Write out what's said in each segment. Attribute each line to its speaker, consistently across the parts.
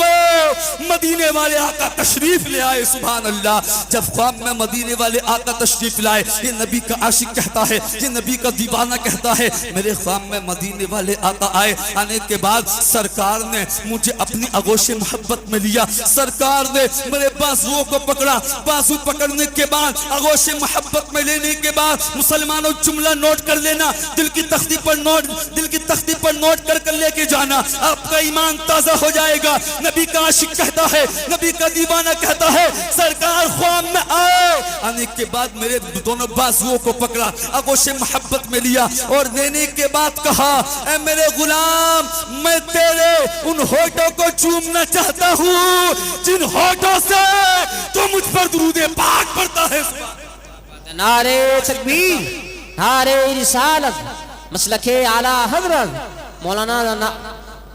Speaker 1: میں مدینے والے آقا تشریف لے آئے. سبحان اللہ. جب خواب میں مدینے والے آقا تشریف لائے, یہ نبی کا عاشق کہتا ہے, یہ نبی کا دیوانہ کہتا ہے, میرے خواب میں مدینے والے آقا آئے. آنے کے بعد سرکار نے مجھے اپنی آغوش محبت میں لیا. سرکار نے میرے بازوؤں کو پکڑا. بازو پکڑنے کے بعد آغوش محبت میں لینے کے بعد, مسلمانوں جملہ نوٹ کر لینا, دل کی تختی پر نوٹ کر لے کے جانا, آپ کا ایمان تازہ ہو جائے گا. نبی کا عاشق کہتا ہے, نبی کا دیوانہ کہتا ہے, سرکار خواب میں آئے. آنے کے بعد میرے دونوں بازوؤں کو پکڑا, آغوش محبت میں لیا اور لینے کے بعد کہا, اے میرے غلام, میں تیرے ان ہونٹوں کو چومنا چاہتا ہوں جن ہونٹوں سے تو مجھ پر درود پاک پڑھتا ہے.
Speaker 2: نعرے تکبیر, نعرے رسالت, مسلک اعلی حضرت مولانا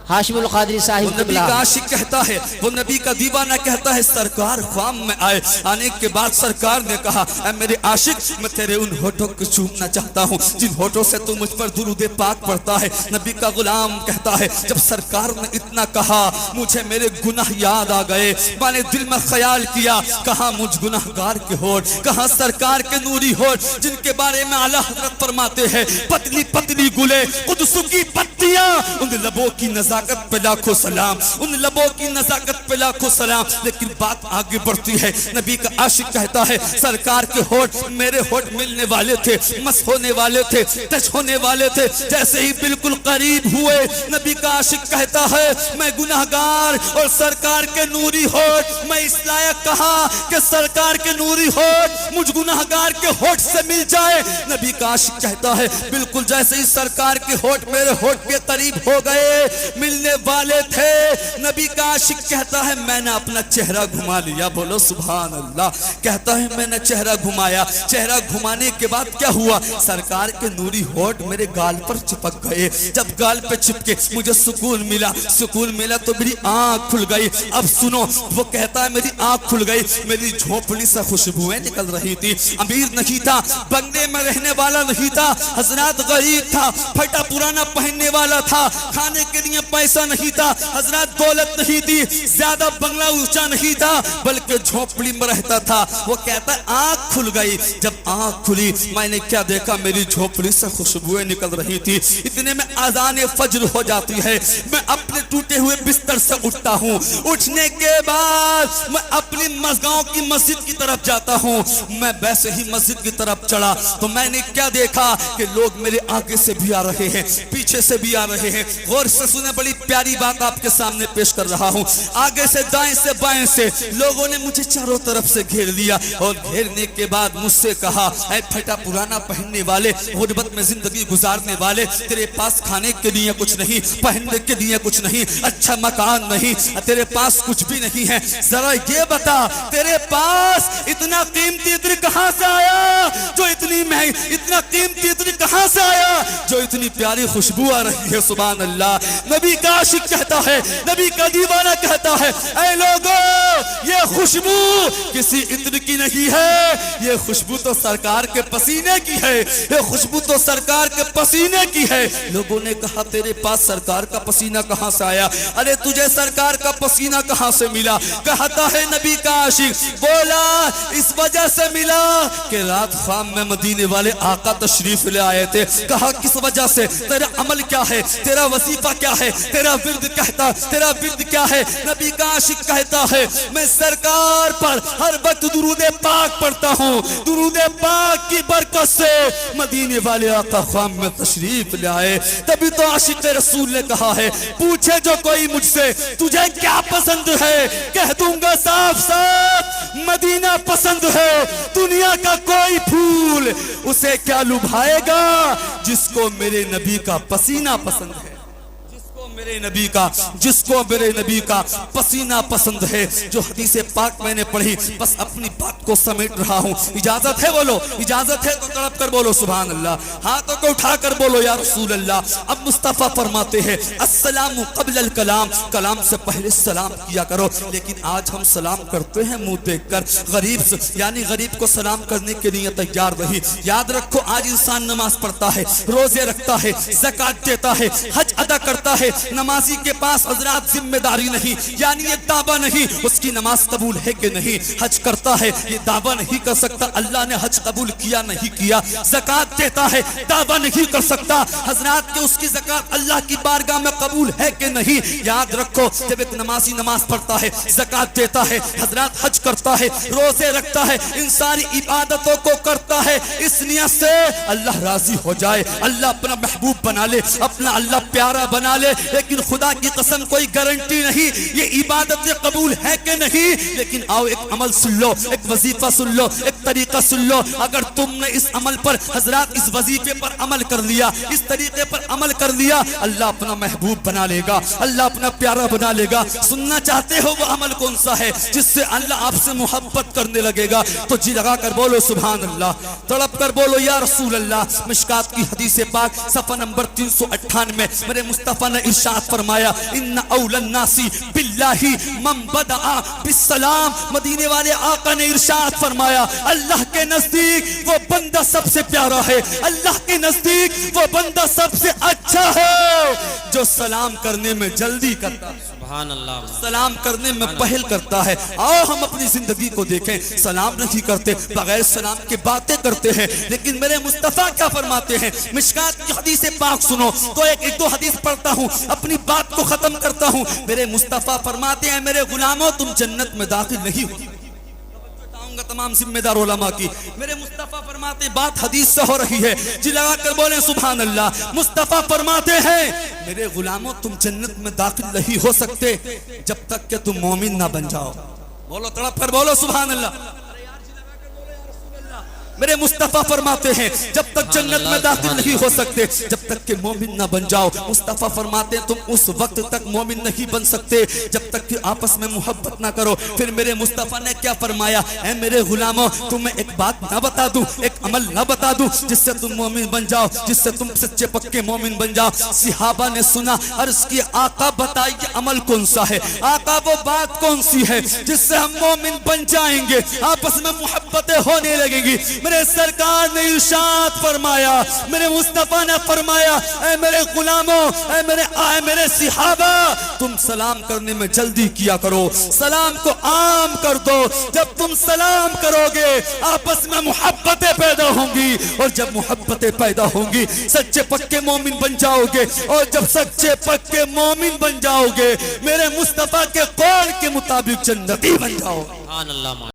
Speaker 2: ہاشم القادری صاحب.
Speaker 1: وہ نبی کا عاشق کہتا ہے, وہ نبی کا دیوانہ کہتا ہے, سرکار خواب میں آئے. آنے کے بعد سرکار نے کہا, اے میرے عاشق, میں تیرے ان ہونٹوں کو چومنا چاہتا ہوں جن ہونٹوں سے تو مجھ پر درود پاک پڑھتا ہے. نبی کا غلام کہتا ہے, جب سرکار نے اتنا کہا مجھے میرے گناہ یاد آ گئے. میں نے دل میں خیال کیا, کہاں مجھ گناہگار کے ہونٹ, کہاں سرکار کے نوری ہونٹ جن کے بارے میں اعلیٰ حضرت فرماتے ہیں, پتلی پتلی گلے قدس کی پتیاں, ان لبوں کی نظاکت پہ لاکھوں سلام, ان لبوں کی نزاکت پہ لاکھوں سلام. لیکن بات آگے بڑھتی ہے. نبی کا عاشق کہتا ہے, سرکار کے ہونٹ میرے ہونٹ ملنے والے تھے, مس ہونے والے تھے, ٹچ ہونے والے تھے. جیسے ہی بالکل قریب ہوئے, نبی کا عاشق کہتا ہے, میں گناہگار اور سرکار کے نوری ہونٹ, میں اس لائق کہا کہ سرکار کے نوری ہونٹ مجھ گناہگار کے ہونٹ سے مل جائے. نبی کا عاشق کہتا ہے, بالکل جیسے ہی سرکار کے ہونٹ میرے ہونٹ کے قریب ہو گئے, ملنے والے تھے, نبی کا عاشق کہتا ہے, میں نے اپنا چہرہ گھما لیا. بولو سبحان اللہ. کہتا ہے, میں نے چہرہ گھمایا. چہرہ گھمانے کے بعد کیا ہوا, سرکار کے نوری ہونٹ میرے گال پر چپک گئے. جب گال پہ چپکے مجھے سکون ملا تو میری آنکھ کھل گئی. اب سنو, وہ کہتا ہے, میری آنکھ کھل گئی, میری جھونپڑی سے خوشبوئیں نکل رہی تھی. امیر نہیں تھا, بنگلے میں رہنے والا نہیں تھا, حضرات غریب تھا, پھٹا پرانا پہننے والا تھا, کھانے کے لیے پیسہ نہیں تھا, حضرات دولت نہیں تھی, زیادہ بنگلہ اونچا نہیں تھا, بلکہ جھونپڑی میں رہتا تھا. وہ کہتا ہے, آنکھ کھل گئی. جب آنکھ کھلی, میں نے کیا دیکھا, میری جھونپڑی سے خوشبوئیں نکل رہی تھی. اتنے میں اذان فجر ہو جاتی ہے. میں اپنے ٹوٹے ہوئے بستر سے اٹھتا ہوں. اٹھنے کے بعد میں اپنی مسجد کی مسجد کی طرف جاتا ہوں. میں ویسے ہی مسجد کی طرف چڑھا تو میں نے کیا دیکھا کہ لوگ میرے آگے سے بھی آ رہے ہیں, پیچھے سے بھی آ رہے ہیں. غور سے سنیں, بڑی پیاری بات آپ کے سامنے پیش کر رہا ہوں. آگے سے, دائیں سے, بائیں سے لوگوں نے مجھے چاروں طرف سے گھیر لیا اور گھیرنے کے بعد مجھ سے کہا, اے پھٹا پرانا پہننے والے, غربت میں زندگی گزارنے والے, تیرے پاس کھانے کے لیے کچھ نہیں, پہننے کے لیے کچھ نہیں, اچھا مکان نہیں, تیرے پاس کچھ بھی نہیں ہے, ذرا یہ بتا تیرے پاس اتنا قیمتی عطر کہاں سے آیا, جو اتنا قیمتی عطر کہاں سے آیا, جو اتنی پیاری خوشبو آ رہی ہے. سبحان اللہ. نبی کا عاشق کہتا ہے, نبی کا دیوانہ کہتا ہے, اے لوگوں, یہ خوشبو کسی عطر کی نہیں ہے, یہ خوشبو تو سرکار کے پسینے کی ہے, یہ خوشبو تو سرکار کے پسینے کی ہے. لوگوں نے کہا, تیرے پاس سرکار کا پسینہ کہاں سے آیا, ارے تجھے سرکار کا پسینہ کہاں سے ملا. کہتا ہے نبی کا عاشق, بولا, اس وجہ سے ملا کہ رات خواب میں مدینے والے آقا تشریف لے آئے تھے. کہا, کس وجہ سے, تیرا عمل کیا ہے, تیرا وظیفہ کیا ہے, تیرا ورد کیا ہے. نبی کا عاشق کہتا ہے, میں سرکار پر ہر وقت درود پاک پڑھتا ہوں. درود پاک کی برکت سے مدینے والے آقا خواب میں تشریف لے آئے. تبھی تو عاشق رسول نے کہا ہے, پوچھے جو کوئی مجھ سے تجھے کیا پسند ہے, کہہ دوں گا صاف صاف, مدینہ پسند ہے. دنیا کا کوئی پھول اسے کیا لبھائے گا, جس کو میرے نبی کا پسینہ پسند ہے, جس کو میرے نبی کا پسینہ پسند ہے. جو حدیث پاک میں نے پڑھی, بس اپنی بات کو سمیٹ رہا ہوں. اجازت ہے بولو, اجازت ہے تو تڑپ کر بولو سبحان اللہ, ہاتھوں کو اٹھا کر بولو یا رسول اللہ. اب مصطفیٰ فرماتے ہیں, السلام قبل الکلام, کلام سے پہلے سلام کیا کرو. لیکن آج ہم سلام کرتے ہیں منہ دیکھ کر. غریب یعنی غریب کو سلام کرنے کے لیے تیار رہی. یاد رکھو, آج انسان نماز پڑھتا ہے, روزے رکھتا ہے, زکات دیتا ہے, حج ادا کرتا ہے, نمازی کے پاس حضرات ذمہ داری نہیں، یعنی یہ دعویٰ نہیں اس کی نماز قبول ہے کہ نہیں، حج کرتا ہے یہ دعویٰ نہیں کر سکتا اللہ نے حج قبول کیا نہیں کیا، زکوٰۃ دیتا ہے دعویٰ نہیں کر سکتا حضرات کہ اس کی زکوٰۃ اللہ کی بارگاہ میں قبول ہے کہ نہیں۔ یاد رکھو جب ایک نمازی نماز پڑھتا ہے، زکوٰۃ دیتا ہے، حضرات حج کرتا ہے، روزے رکھتا ہے، ان ساری عبادتوں کو کرتا ہے اس نیت سے اللہ راضی ہو جائے، اللہ اپنا محبوب بنا لے، اپنا اللہ پیارا بنا لے، لیکن خدا کی قسم کوئی گارنٹی نہیں یہ عبادت قبول ہے کہ نہیں۔ لیکن آؤ ایک عمل سن لو، ایک وظیفہ سن لو، ایک طریقہ سن لو، اگر تم نے اس عمل پر حضرات اس وظیفے پر عمل کر لیا، اس طریقے پر عمل کر لیا، اللہ اپنا محبوب بنا لے گا، اللہ اپنا پیارا بنا لے گا۔ سننا چاہتے ہو وہ عمل کون سا ہے جس سے اللہ آپ سے محبت کرنے لگے گا؟ تو جی لگا کر بولو سبحان اللہ، تڑپ کر بولو یا رسول اللہ۔ مشکات کی حدیث پاک صفحہ نمبر 398 میرے مصطفیٰ نے ارشاد فرمایا ان اول الناس باللہ من بدأ بالسلام۔ مدینے والے آقا نے ارشاد فرمایا اللہ کے نزدیک وہ بندہ سب سے پیارا ہے، اللہ کے نزدیک وہ بندہ سب سے اچھا ہے جو سلام کرنے میں جلدی کرتا ہے،
Speaker 2: سبحان اللہ،
Speaker 1: سلام کرنے میں پہل کرتا ہے۔ آؤ ہم اپنی زندگی کو دیکھیں، سلام نہیں کرتے، بغیر سلام کے باتیں کرتے ہیں، لیکن میرے مصطفیٰ کیا فرماتے ہیں؟ مشکات کی حدیث پاک سنو تو ایک دو حدیث پڑھتا ہوں اپنی بات کو ختم کرتا ہوں۔ میرے مصطفیٰ فرماتے ہیں میرے غلاموں تم جنت میں داخل نہیں ہو، تمام ذمہ دار علماء کی میرے مصطفیٰ فرماتے ہیں، بات حدیث سے ہو رہی ہے جی لگا کر بولیں سبحان اللہ۔ مصطفیٰ فرماتے ہیں میرے غلاموں تم جنت میں داخل نہیں ہو سکتے جب تک کہ تم مومن نہ بن جاؤ۔ بولو تڑپ کر بولو سبحان اللہ۔ میرے مصطفیٰ فرماتے ہیں جب تک جنت میں داخل نہیں ہو سکتے جب تک کہ مومن نہ بن جاؤ۔ مصطفیٰ فرماتے ہیں تم اس وقت تک مومن نہیں بن سکتے جب تک کہ آپس میں محبت نہ کرو۔ پھر میرے مصطفیٰ نے کیا فرمایا؟ اے میرے غلاموں تمہیں ایک بات نہ بتا دوں، ایک عمل نہ بتا دوں جس سے تم مومن بن جاؤ، جس سے تم سچے پکے مومن بن جاؤ۔ صحابہ نے سنا، عرض کی آقا بتائیے عمل کون سا ہے، آقا وہ بات کون سی ہے جس سے ہم مومن بن جائیں گے، آپس میں محبتیں ہونے لگیں گی۔ میرے سرکار نے ارشاد فرمایا، میرے مصطفیٰ نے فرمایا اے میرے غلاموں، اے میرے صحابہ تم سلام کرنے میں جلدی کیا کرو، سلام کو عام کر دو۔ جب تم سلام کرو گے آپس میں محبتیں پیدا ہوں گی، اور جب محبتیں پیدا ہوں گی سچے پکے مومن بن جاؤ گے، اور جب سچے پکے مومن بن جاؤ گے میرے مصطفیٰ کے قول کے مطابق جنتی بن جاؤ گے۔
Speaker 2: سبحان اللہ۔